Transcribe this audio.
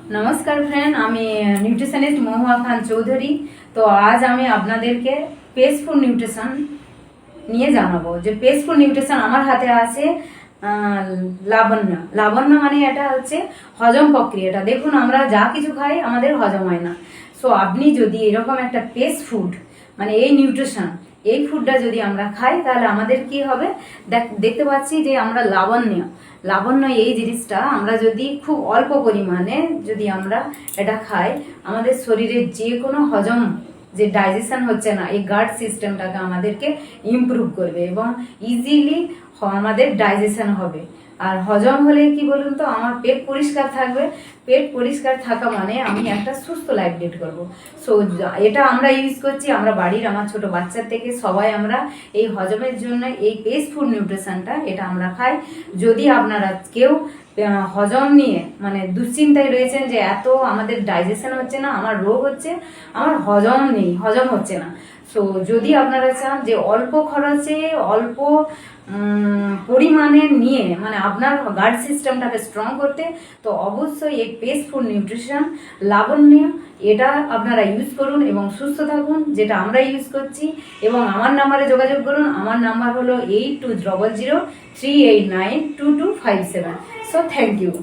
নমস্কার ফ্রেন্ড, আমি নিউট্রিশনিস্ট মহুয়া খান চৌধুরী। তো আজ আমি আপনাদেরকে পেজফুল নিউট্রিশন নিয়ে জানাবো যে পেজফুল নিউট্রিশন আমার হাতে আছে লাবণ্য। লাবণ্য মানে এটা হচ্ছে হজম প্রক্রিয়াটা। দেখুন, আমরা যা কিছু খাই আমাদের হজম হয় না। সো আপনি যদি এরকম একটা পেজ ফুড মানে এই নিউট্রিশন, এই ফুডটা যদি আমরা খাই তাহলে আমাদের কি হবে, দেখতে পাচ্ছি যে আমরা লাবণ্য এই জিনিসটা আমরা যদি খুব অল্প পরিমাণে যদি আমরা এটা খাই, আমাদের শরীরের যে কোনো হজম যে ডাইজেশন হচ্ছে না, এই গার্ড সিস্টেমটাকে আমাদেরকে ইমপ্রুভ করবে এবং ইজিলি আমাদের ডাইজেশন হবে। আর হজম হলে কি বলুন তো, আমার পেট পরিষ্কার থাকবে। পেট পরিষ্কার থাকা মানে আমি একটা সুস্থ লাইফ লিড করবো। সো এটা আমরা ইউজ করছি, আমরা বাড়ির আমার ছোট বাচ্চার থেকে সবাই আমরা এই হজমের জন্য এই পেজ ফুড নিউট্রিশনটা এটা আমরা খাই। যদি আপনারা কেউ হজম নিয়ে মানে দুশ্চিন্তায় রয়েছেন যে এত আমাদের ডাইজেশন হচ্ছে না, আমার রোগ হচ্ছে, আমার হজম নেই, হজম হচ্ছে না, সো যদি আপনারা চান যে অল্প খরচে অল্প পরিমাণে নিয়ে মানে আপনার গার্ড সিস্টেমটাকে স্ট্রং করতে, তো অবশ্যই এই পেজ ফুড নিউট্রিশন লাবণ্য এটা আপনারা ইউজ করুন এবং সুস্থ থাকুন, যেটা আমরা ইউজ করছি। এবং আমার নাম্বারে যোগাযোগ করুন। আমার নাম্বার হলো 820038922257। So thank you.